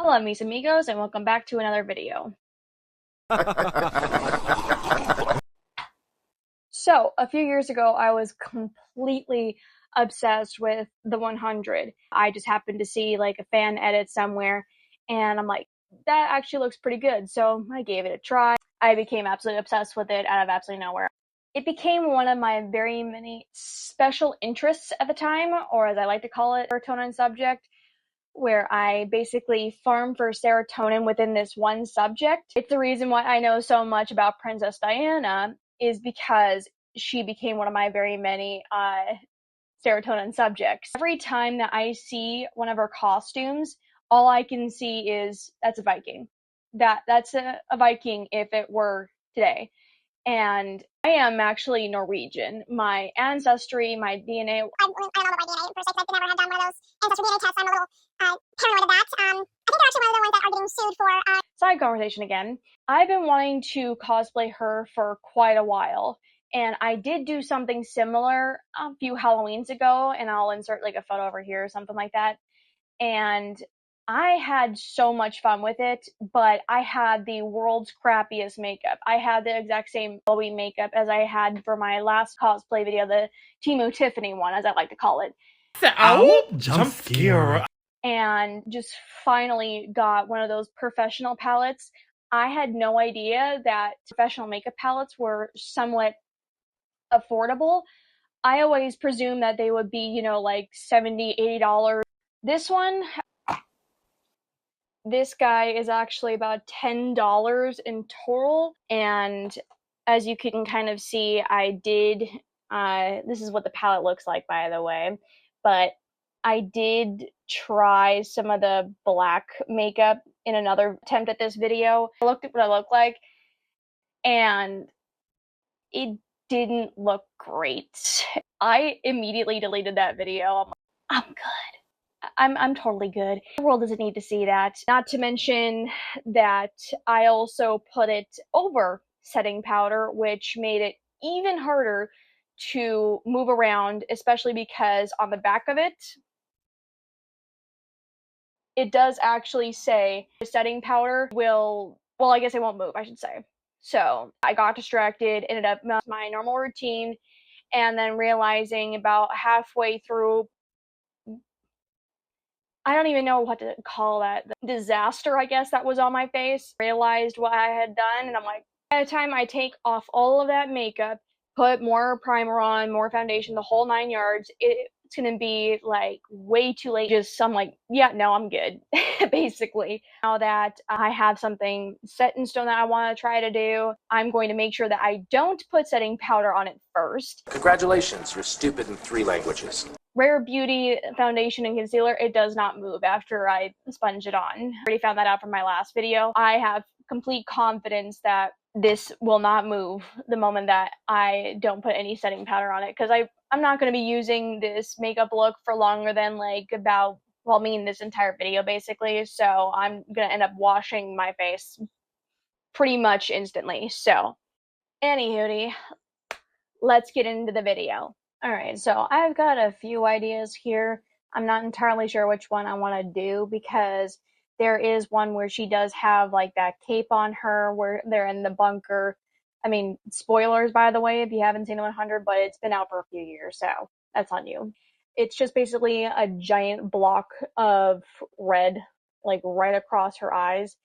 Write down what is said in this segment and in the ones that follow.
Hola, mis amigos, and welcome back to another video. So, a few years ago, I was completely obsessed with the 100. I just happened to see like a fan edit somewhere, and I'm like, that actually looks pretty good. So, I gave it a try. I became absolutely obsessed with it out of absolutely nowhere. It became one of my very many special interests at the time, or as I like to call it, serotonin subject, where I basically farm for serotonin within this one subject. It's the reason why I know so much about Princess Diana, is because she became one of my very many serotonin subjects. Every time that I see one of her costumes, all I can see is that's a Viking. That's a Viking if it were today. And I am actually Norwegian. My ancestry, my DNA. I don't know my DNA per se because I've never had done one of those ancestry DNA tests. I'm a little paranoid of that. I think they're actually one of the ones that are getting sued for. Side conversation again. I've been wanting to cosplay her for quite a while. And I did do something similar a few Halloweens ago, and I'll insert like a photo over here or something like that. And I had so much fun with it, but I had the world's crappiest makeup. I had the exact same Halloween makeup as I had for my last cosplay video, the Temu Tiffany one, as I like to call it. Ow! Jump scare. And just finally got one of those professional palettes. I had no idea that professional makeup palettes were somewhat affordable. I always presumed that they would be, like $70, $80. This one, this guy is actually about $10 in total, and as you can kind of see, I did, this is what the palette looks like, by the way, but I did try some of the black makeup in another attempt at this video. I looked at what I look like, and it didn't look great. I immediately deleted that video. I'm good. I'm totally good. The world doesn't need to see that. Not to mention that I also put it over setting powder, which made it even harder to move around, especially because on the back of it, it does actually say setting powder will, well, I guess it won't move, I should say. So I got distracted, ended up my normal routine, and then realizing about halfway through, I don't even know what to call that, the disaster, I guess, that was on my face. Realized what I had done, and I'm like, by the time I take off all of that makeup, put more primer on, more foundation, the whole 9 yards, it's gonna be like way too late. Just I'm like, yeah, no, I'm good. Basically, now that I have something set in stone that I want to try to do, I'm going to make sure that I don't put setting powder on it first. Congratulations, you're stupid in 3 languages. Rare Beauty foundation and concealer, it does not move after I sponge it on. I already found that out from my last video. I have complete confidence that this will not move the moment that I don't put any setting powder on it, because I'm not going to be using this makeup look for longer than like about, well, I mean this entire video basically, so I'm going to end up washing my face pretty much instantly. So, anywho, let's get into the video. Alright, so I've got a few ideas here. I'm not entirely sure which one I want to do, because there is one where she does have like that cape on her where they're in the bunker. I mean, spoilers by the way if you haven't seen the 100, but it's been out for a few years, so that's on you. It's just basically a giant block of red, like right across her eyes.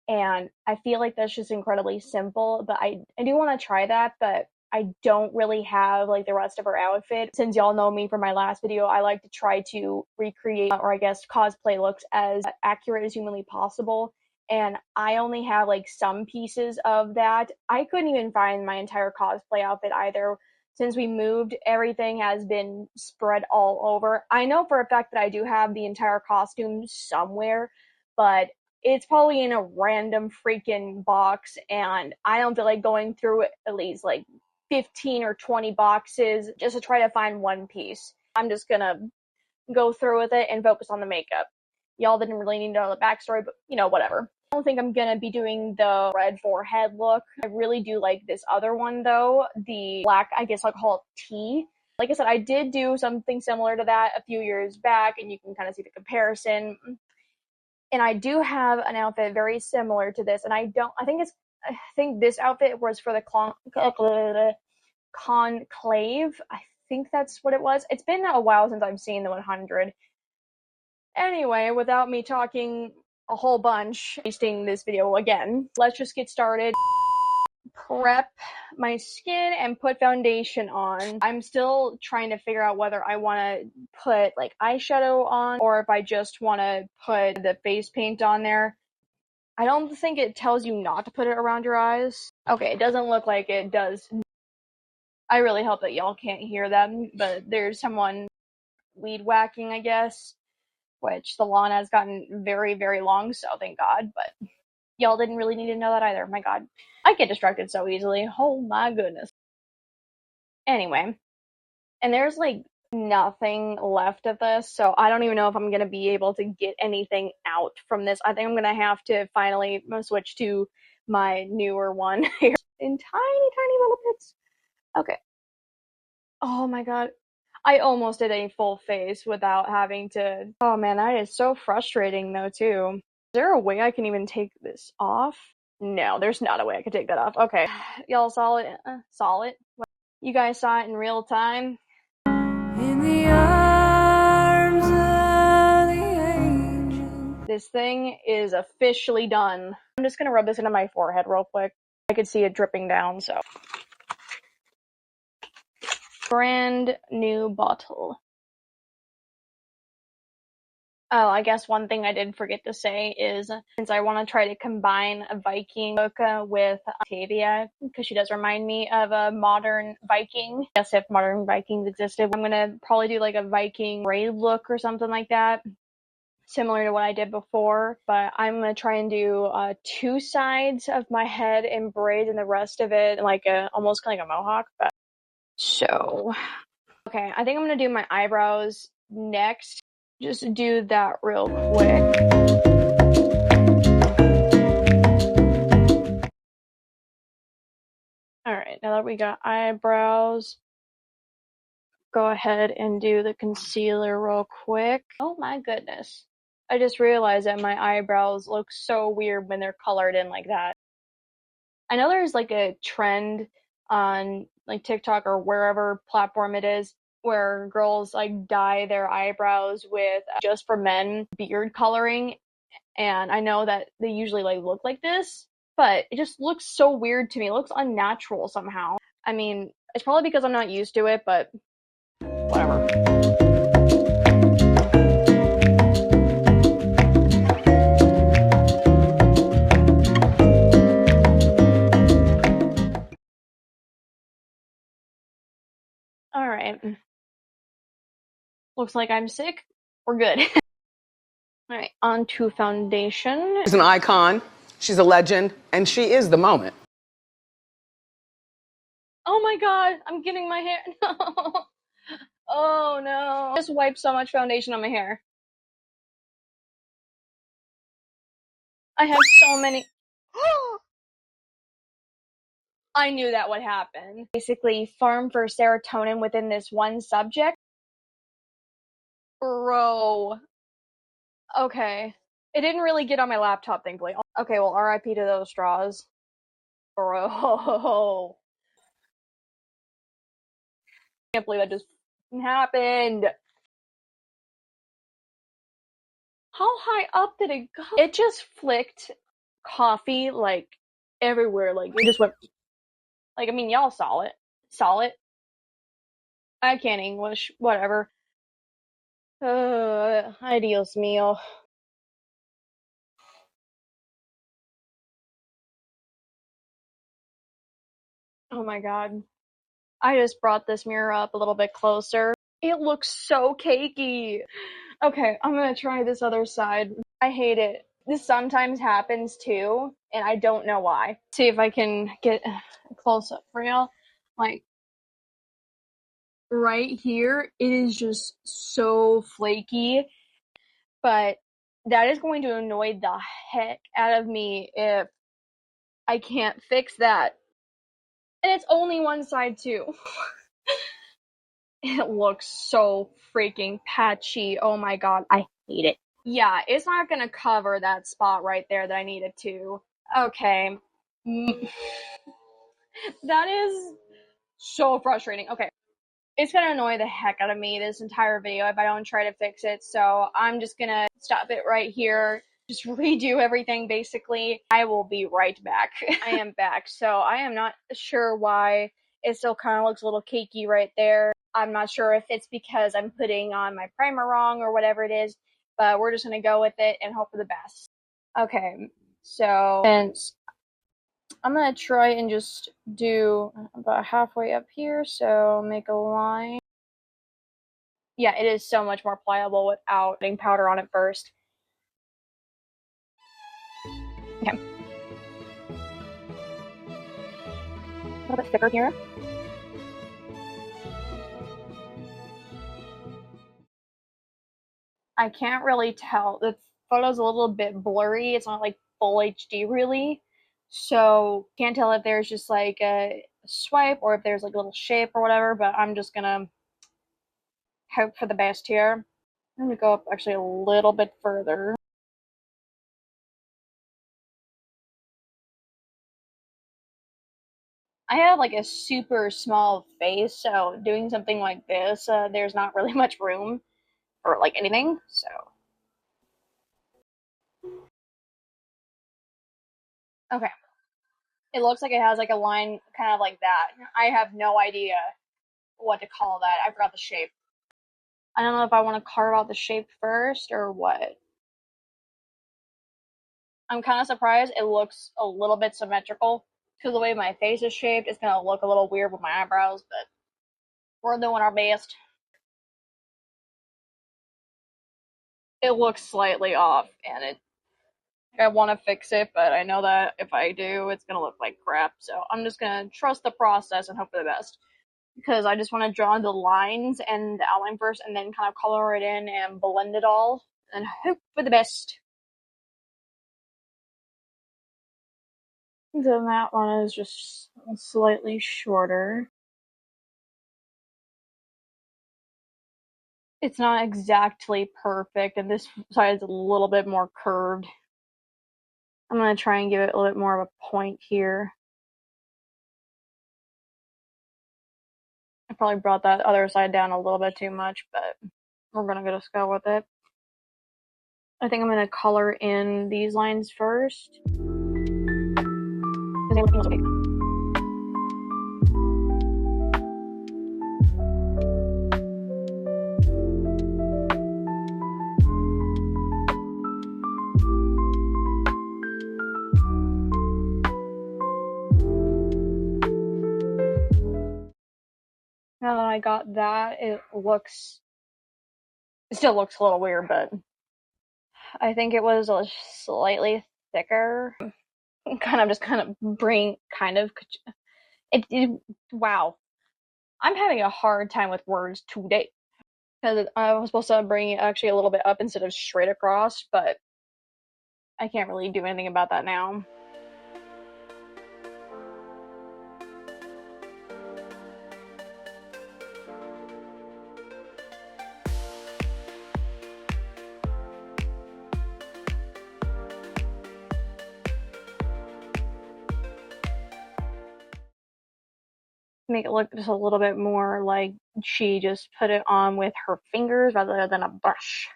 And I feel like that's just incredibly simple, but I do want to try that, but I don't really have like the rest of her outfit. Since y'all know me from my last video, I like to try to recreate, or I guess cosplay looks as accurate as humanly possible. And I only have like some pieces of that. I couldn't even find my entire cosplay outfit either. Since we moved, everything has been spread all over. I know for a fact that I do have the entire costume somewhere, but it's probably in a random freaking box, and I don't feel like going through at least like 15 or 20 boxes just to try to find one piece. I'm just gonna go through with it and focus on the makeup. Y'all didn't really need to know the backstory, but whatever. I don't think I'm gonna be doing the red forehead look. I really do like this other one though, the black, I guess I'll call it tea. Like I said, I did do something similar to that a few years back, and you can kind of see the comparison. And I do have an outfit very similar to this, and I think this outfit was for the conclave. I think that's what it was. It's been a while since I've seen the 100. Anyway, without me talking a whole bunch, wasting this video again, let's just get started. Prep my skin and put foundation on. I'm still trying to figure out whether I want to put like eyeshadow on or if I just want to put the face paint on there. I don't think it tells you not to put it around your eyes. Okay, it doesn't look like it does. I really hope that y'all can't hear them, but there's someone weed whacking, I guess, which the lawn has gotten very, very long, so thank God, but y'all didn't really need to know that either. My God. I get distracted so easily. Oh my goodness. Anyway, and there's like nothing left of this, so I don't even know if I'm gonna be able to get anything out from this. I think I'm gonna have to finally switch to my newer one here in tiny, tiny little bits. Okay. Oh my God. I almost did a full face without having to. Oh man, that is so frustrating though, too. Is there a way I can even take this off? No, there's not a way I could take that off. Okay. Y'all saw it? Saw it? You guys saw it in real time? In the arms of the angel. This thing is officially done. I'm just gonna rub this into my forehead real quick. I could see it dripping down, so. Brand new bottle. Oh, I guess one thing I did forget to say is, since I want to try to combine a Viking look with Octavia, because she does remind me of a modern Viking. I guess if modern Vikings existed, I'm going to probably do like a Viking braid look or something like that, similar to what I did before. But I'm going to try and do 2 sides of my head in braids and the rest of it like almost like a mohawk. But so, okay, I think I'm going to do my eyebrows next. Just do that real quick. Alright, now that we got eyebrows, go ahead and do the concealer real quick. Oh my goodness. I just realized that my eyebrows look so weird when they're colored in like that. I know there's like a trend on like TikTok or wherever platform it is where girls like dye their eyebrows with just for men beard coloring, and I know that they usually like look like this, but it just looks so weird to me. It looks unnatural somehow. I mean, it's probably because I'm not used to it, but whatever. Alright. Looks like I'm sick. We're good. Alright, on to foundation. She's an icon, she's a legend, and she is the moment. Oh my God, I'm getting my hair. No. Oh no. I just wiped so much foundation on my hair. I have so many. I knew that would happen. Basically, farm for serotonin within this one subject. Bro. Okay. It didn't really get on my laptop, thankfully. Okay, well, RIP to those straws. Bro. I can't believe that just happened. How high up did it go? It just flicked coffee, like, everywhere. Like, it just went. Like, I mean, y'all saw it. Saw it. I can't English. Whatever. Ay, Dios mío. Oh my God. I just brought this mirror up a little bit closer. It looks so cakey. Okay, I'm gonna try this other side. I hate it. This sometimes happens too, and I don't know why. See if I can get close up for y'all. Like, right here, it is just so flaky. But that is going to annoy the heck out of me if I can't fix that. And it's only one side too. It looks so freaking patchy. Oh my God, I hate it. Yeah, it's not gonna cover that spot right there that I needed to. Okay. That is so frustrating. Okay. It's gonna annoy the heck out of me this entire video if I don't try to fix it, so I'm just gonna stop it right here. Just redo everything basically. I will be right back. I am back. So I am not sure why it still kind of looks a little cakey right there. I'm not sure if it's because I'm putting on my primer wrong or whatever it is, but we're just gonna go with it and hope for the best. Okay, so since I'm gonna try and just do about halfway up here, so make a line. Yeah, it is so much more pliable without putting powder on it first. Okay. A little bit thicker here. I can't really tell. The photo's a little bit blurry. It's not like full HD really. So can't tell if there's just like a swipe or if there's like a little shape or whatever, but I'm just gonna hope for the best here. I'm gonna go up actually a little bit further. I have like a super small face, so doing something like this, there's not really much room for like anything, so. Okay. It looks like it has like a line kind of like that. I have no idea what to call that. I forgot the shape. I don't know if I want to carve out the shape first or what. I'm kind of surprised it looks a little bit symmetrical because the way my face is shaped, it's going to look a little weird with my eyebrows, but we're doing our best. It looks slightly off and I want to fix it, but I know that if I do, it's going to look like crap. So I'm just going to trust the process and hope for the best. Because I just want to draw the lines and the outline first and then kind of color it in and blend it all and hope for the best. Then that one is just slightly shorter. It's not exactly perfect, and this side is a little bit more curved. I'm going to try and give it a little bit more of a point here. I probably brought that other side down a little bit too much, but we're going to just go with it. I think I'm going to color in these lines first. Because they look okay. Now that I got that, it still looks a little weird, but I think it was a slightly thicker. Kind of bring wow. I'm having a hard time with words today because I was supposed to bring it actually a little bit up instead of straight across, but I can't really do anything about that now. Make it look just a little bit more like she just put it on with her fingers rather than a brush.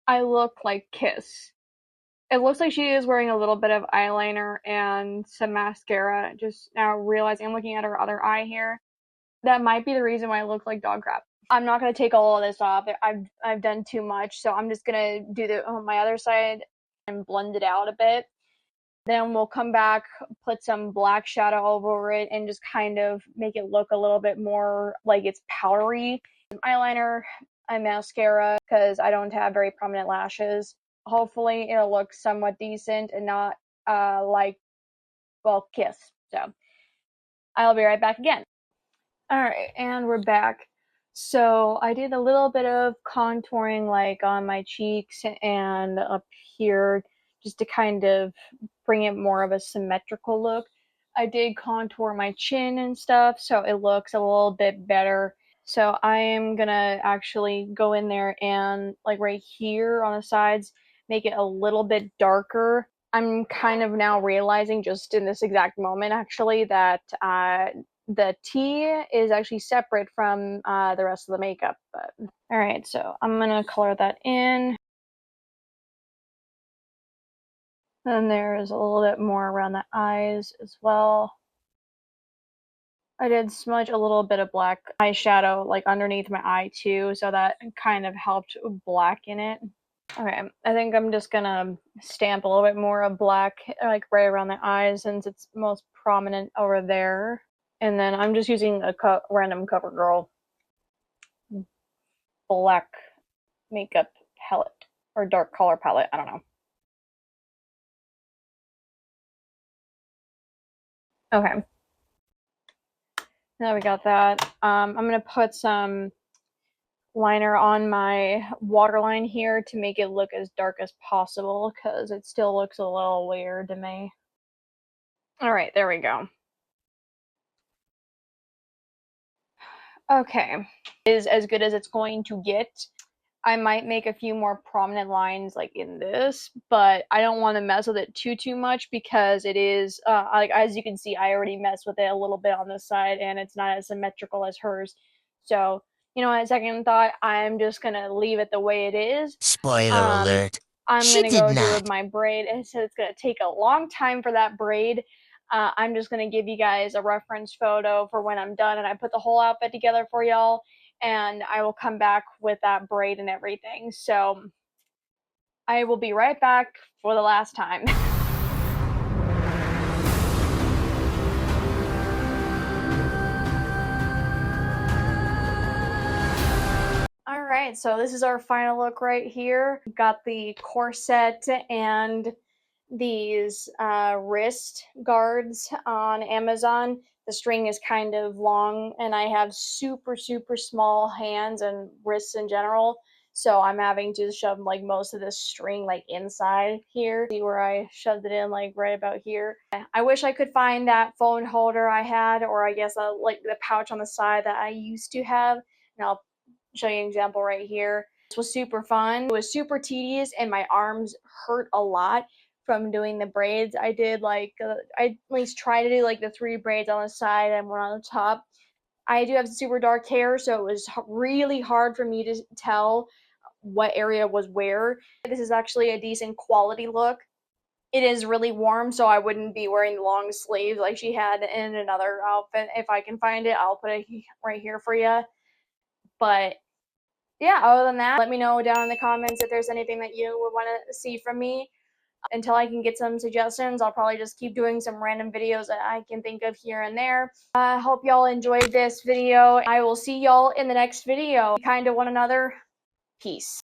I look like Kiss. It looks like she is wearing a little bit of eyeliner and some mascara. Just now realizing I'm looking at her other eye here. That might be the reason why I look like dog crap. I'm not gonna take all of this off. I've done too much, so I'm just gonna do the my other side and blend it out a bit. Then we'll come back, put some black shadow over it, and just kind of make it look a little bit more like it's powdery. Some eyeliner and mascara because I don't have very prominent lashes. Hopefully it'll look somewhat decent and not like, well, Kiss. So I'll be right back again. Alright, and we're back. So I did a little bit of contouring like on my cheeks and up here just to kind of bring it more of a symmetrical look. I did contour my chin and stuff, so it looks a little bit better. So I am gonna actually go in there and like right here on the sides, make it a little bit darker. I'm kind of now realizing just in this exact moment actually that the T is actually separate from the rest of the makeup. But all right, so I'm gonna color that in. And there's a little bit more around the eyes as well. I did smudge a little bit of black eyeshadow like underneath my eye too, so that kind of helped blacken it. Okay, I think I'm just gonna stamp a little bit more of black like right around the eyes since it's most prominent over there. And then I'm just using a random CoverGirl black makeup palette or dark color palette, I don't know. Okay. Now we got that. I'm gonna put some liner on my waterline here to make it look as dark as possible because it still looks a little weird to me. All right, there we go. Okay, is as good as it's going to get. I might make a few more prominent lines like in this, but I don't want to mess with it too much because it is like as you can see, I already messed with it a little bit on this side and it's not as symmetrical as hers. So, you know, at second thought, I'm just gonna leave it the way it is. Spoiler alert. I'm She gonna did go do not. my braid, and so it's gonna take a long time for that braid. I'm just gonna give you guys a reference photo for when I'm done and I put the whole outfit together for y'all, and I will come back with that braid and everything. So I will be right back for the last time. All right, so this is our final look right here. Got the corset and these wrist guards on Amazon. The string is kind of long and I have super small hands and wrists in general, so I'm having to shove like most of this string like inside here. See where I shoved it in, like right about here. I wish I could find that phone holder I had, or I guess like the pouch on the side that I used to have, and I'll show you an example right here. This was super fun. It was super tedious and my arms hurt a lot from doing the braids. I did like, I at least try to do like the 3 braids on the side and 1 on the top. I do have super dark hair, so it was really hard for me to tell what area was where. This is actually a decent quality look. It is really warm, so I wouldn't be wearing the long sleeves like she had in another outfit. If I can find it, I'll put it right here for you. But yeah, other than that, let me know down in the comments if there's anything that you would want to see from me. Until I can get some suggestions, I'll probably just keep doing some random videos that I can think of here and there. I hope y'all enjoyed this video. I will see y'all in the next video. Be kind to one another. Peace.